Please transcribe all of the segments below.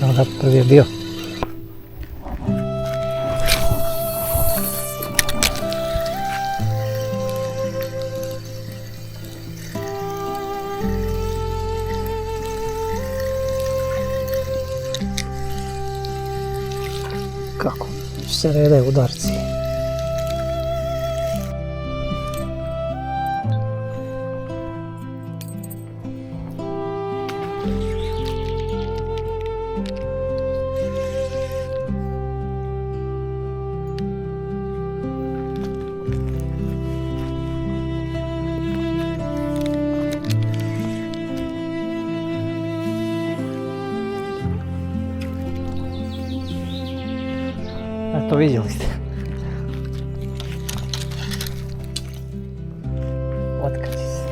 Evo ga, prvi je bio. Kako se redaju udarci. Eto, vidjeli ste. Otkači se.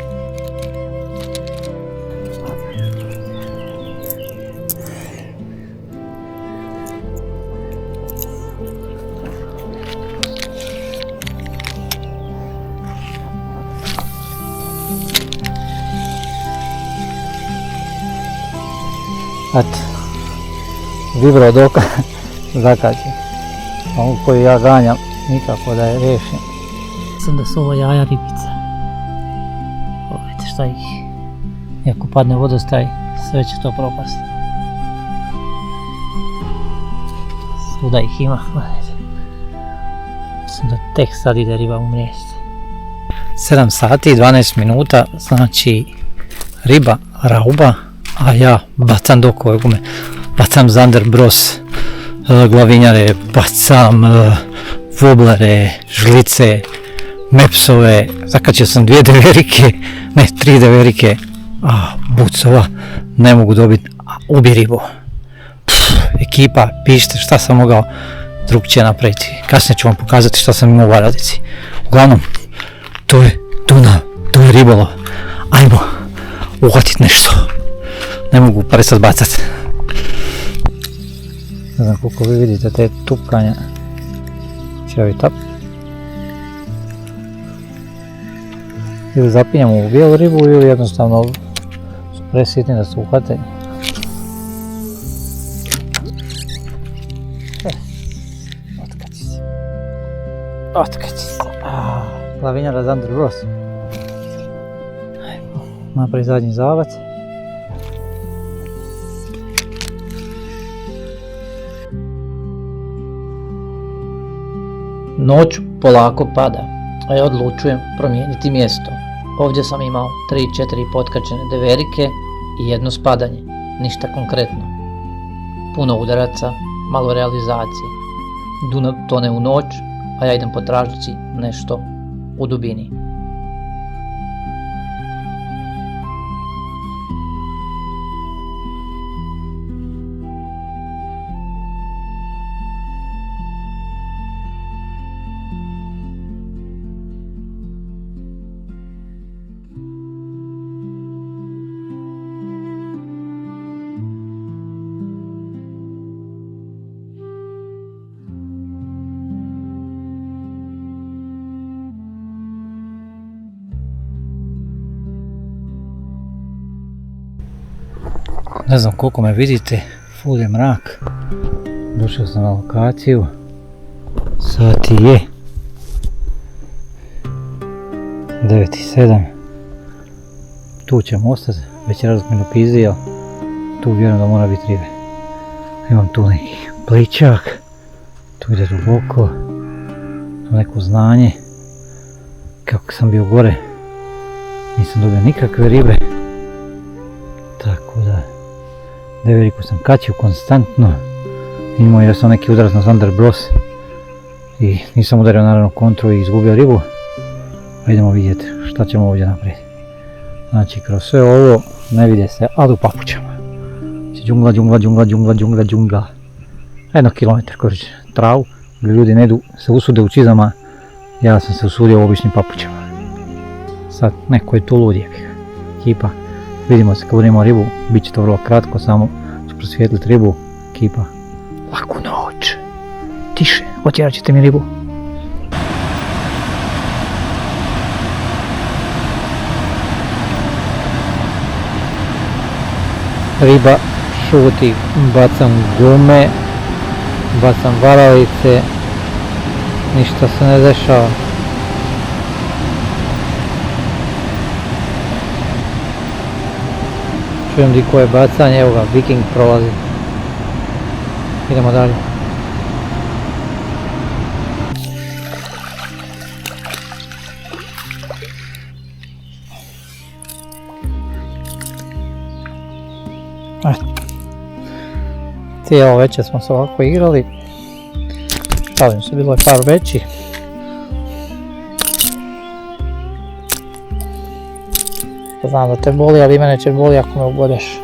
Eto, vibro doka zakači. Ovu koju ja ganjam, nikako da je riješim. Mislim da su ovo jaja ribice. Pogledajte šta ih. Iako padne vodostaj, sve će to propasti. Svuda ih ima, gledajte. Mislim da tek sad ide riba u mrijest. 7 sati i 12 minuta, znači riba rauba, a ja bacam dokove gume. Bacam Zander Bros, glavinjare, bacam voblare, žlice, mepsove, zakačio sam 2 deverike, ne 3 deverike, a bucova ne mogu dobiti, ubi ribu. Ekipa, pišite šta sam mogao drugčije napraviti, kasnije ću vam pokazati šta sam imao u Varadici. Uglavnom, to je tuna, to je ribolov, ajmo uhvatiti nešto, ne mogu prestati bacati. Ne znam koliko vi vidite te tupkanja. Čevi tap. Ili zapinjamo u bijelu ribu ili jednostavno su presitni da se uhvate. Otkači se. Otkači se. Glavinjara Zander Bros. Ajmo napravi zadnji zavac. Noć polako pada, a ja odlučujem promijeniti mjesto. Ovdje sam imao 3-4 potkačene deverike i jedno spadanje, ništa konkretno. Puno udaraca, malo realizacije. Dunav tone u noć, a ja idem potražiti nešto u dubini. Ne znam koliko me vidite, full je mrak. Došao sam na lokaciju. Sati je 9:07. Tu ćemo ostati, večeras mi napizdija. Tu vjerujem da mora biti ribe. Imam tu neki pličak. Tu ide duboko. Tu neko znanje. Kako sam bio gore, nisam dobio nikakve ribe. Tako da, deveriku sam kačio konstantno. Imao je sam neki udarac na Zander Bros. I nisam udario naravno kontru i izgubio ribu. Pa idemo vidjeti šta ćemo ovdje napraviti. Znači kroz sve ovo ne vide se, ali u papućama. Džungla, džungla, džungla, džungla, džungla, džungla. 1 kilometar kroz travu, gdje ljudi ne idu se usude u čizama. Ja sam se usudio u običnim papućama. Sad neko je tu lud jebik. Ekipa, vidimo se kad budemo ribu, bit će to vrlo kratko, samo ću prosvijetliti ribu. Ekipa, laku noć. Tiše, otjerat ćete mi ribu. Riba šuti, bacam gume, bacam varalice, ništa se ne dešava. Čujem di koje bacanje, evo ga, Viking prolazi. Idemo dalje. Cijelo večer smo se ovako igrali. Stavim se, bilo je par većih. Znam da te boli, ali i mene će boli ako me ubodeš.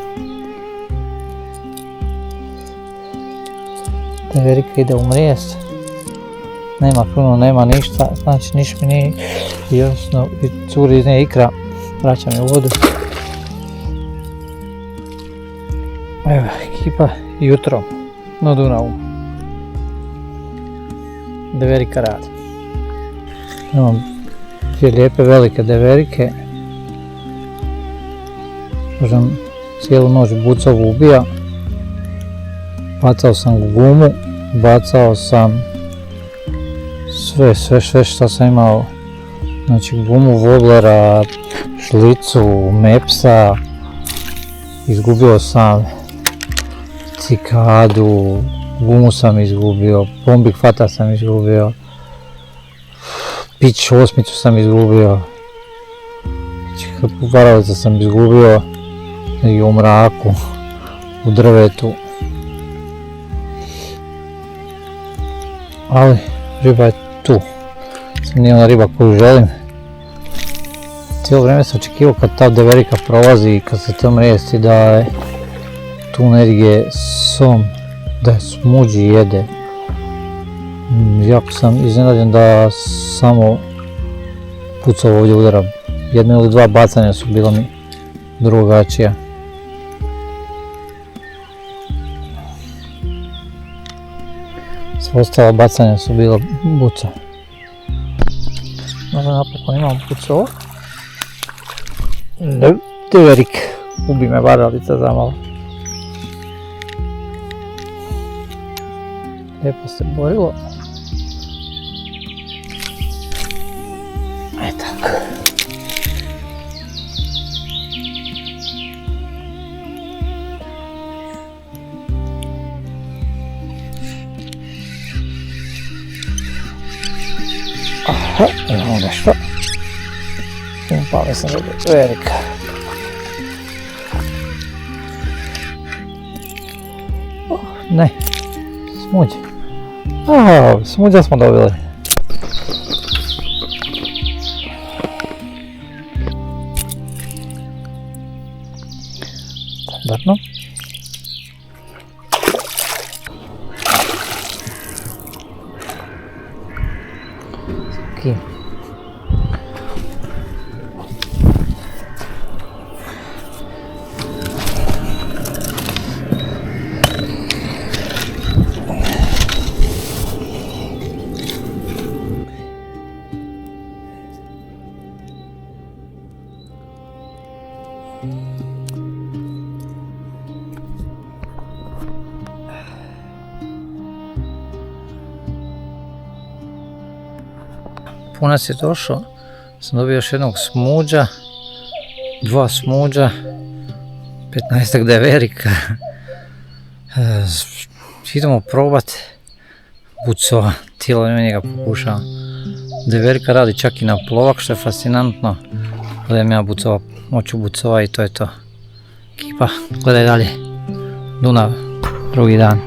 Deverika ide u mrijest. Nema puno, nema ništa, znači niš mi nije jasno i curi iz nje ikra. Vraća mi u vodu. Evo, ekipa jutro na Dunavu. Deverika radi. Imam dvije lijepe velike deverike. Možem cijelu noć bucovu ubija. Bacao sam gumu, bacao sam sve što sam imao. Znači gumu woblera, šlicu, mepsa. Izgubio sam cikadu, gumu sam izgubio, bombik fata sam izgubio, pić osmicu sam izgubio, hrpu varalica sam izgubio i u mraku, u drvetu. Ali riba je tu, sam nije ona riba koju želim. Cijelo vrijeme sam očekivao kad ta deverika prolazi i kad se to mrijesti da je tu negdje som, da je smuđi jede. Jako sam iznenađen da samo pucao ovdje udara. Jedno ili dva bacanja su bila mi drugačija. Sve ostala bacanja su bila buca. Možda napokon imam pucao. Deverik, ubi me varalica za malo. Lijepo se borilo. E tako. Aha, imamo nešto. Upali sam do deverika. Ne, smuđe. Smuđa smo dobili. Standardno. Okay. Punac je došao, sam dobio još jednog smuđa, 2 smuđa, 15 deverika. Idemo probat bucova, cijelo vrijeme njega pokušavam. Deverika radi čak i na plovak što je fascinantno. Gledam ja bucova, moću bucova i to je to. Ekipa, gledaj dalje. Dunav, drugi dan.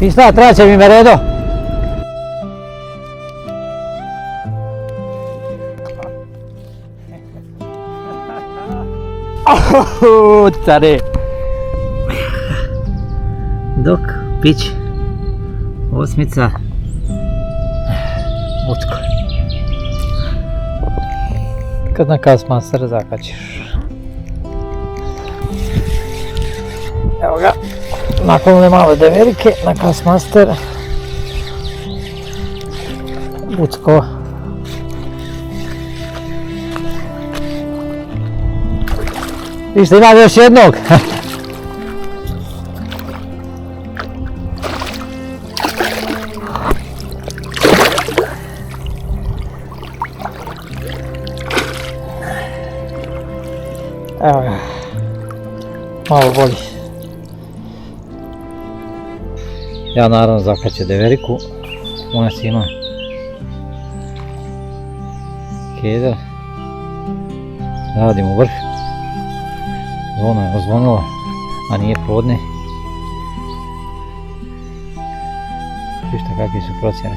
I šta, traće mi me redo? Care! Dok, pić, osmica, utko. Kad na Kastmaster zakačiš. Evo ga. Nakon one male deverike na Kastmaster bucko. Vište, imam još jednog. Evo ga. Malo bolji. Ja naravno zakačem deveriku. U nas ima keder. Radim u vrh. Zvona je ozvonila, a nije podne. Vište kakve su procjene.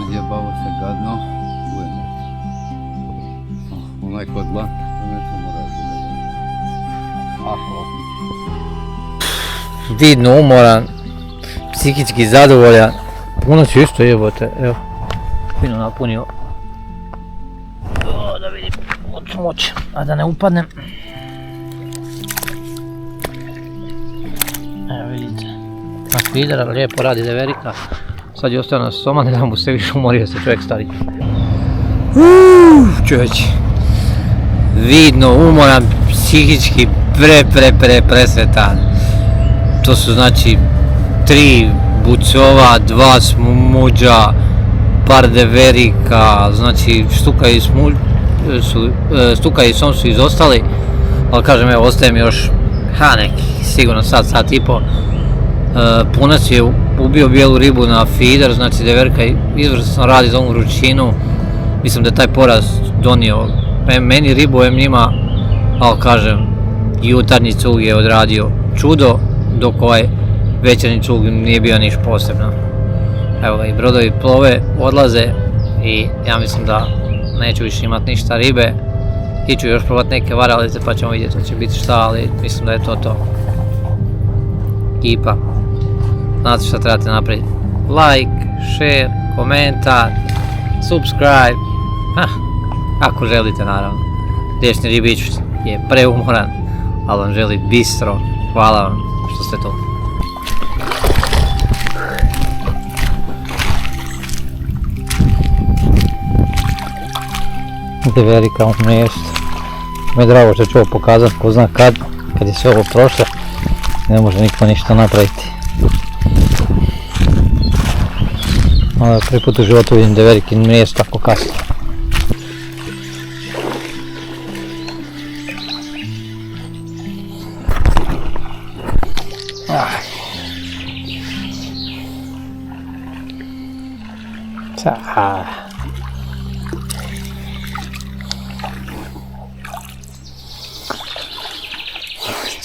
Odjebalo se gadno. Onaj kod dlan, nešto mora da Vidno umoran, psihički zadovoljan. Puno ću isto jebote, evo. Fino napunio. Da vidim, hoću moći, a da ne upadnem. Evo vidite, na feeder, lijepo radi deverika. Sad je ostao na soma, ne da mu se više umorio se čovjek stari. Čovječ. Vidno umoran, psihički presretan. To su znači 3 bucova, 2 smuđa, par deverika, znači Stuka i Som su izostali, ali kažem evo ostaje mi još neki sigurno sat i po. Punac je ubio bijelu ribu na feeder, znači deverka izvrsno radi za ovu vrućinu. Mislim da je taj poraz donio meni ribu, njima, ali kažem, jutarnji cug je odradio čudo, dok ovaj večernji cug nije bio niš posebno. Evo ga, i brodovi plove, odlaze i ja mislim da neću više imat ništa ribe. Iću još probat neke varalice pa ćemo vidjeti što će biti šta, ali mislim da je to. Ekipa, znate šta trebate napraviti. Like, share, komentar, subscribe. Ako želite naravno. Riječni ribič je preumoran, ali vam želi bistro. Hvala vam što ste tu. Deverika u mjestu. Mi je drago što ću ovo pokazati, ko zna kad je sve ovo prošlo, ne može niko ništa napraviti. Ali prvi put u životu vidim deverikin mjesto tako kasno.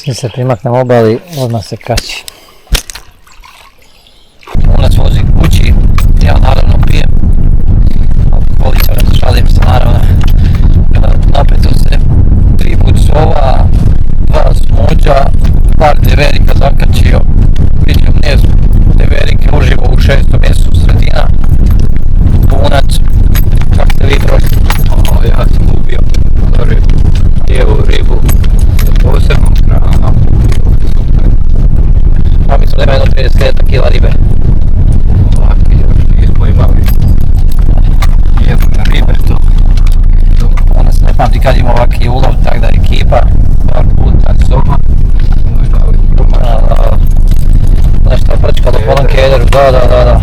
Čim se primaknem obali, odmah se kači. Unac vozi kući, ja naravno pijem alkoholičar, šalim se naravno. Napeto se 3 bucova, 2 smuđa, par deverika zakačio, vidio mjestu deverike uživo u 6. mjesecu sredina. Punac, kak ste vi prošli? Ja sam ubio lijevu ribu sa posebnom hranom. Pa mislim da ima jedno 30 kila ribe. Ovakvi još nismo imali lijevu ribe to. Ona se ne pamti kad ima ovaki ulov, tak da ekipa Par puta Soma, možda ovih grumara. nešto prčka do polan kederu, da.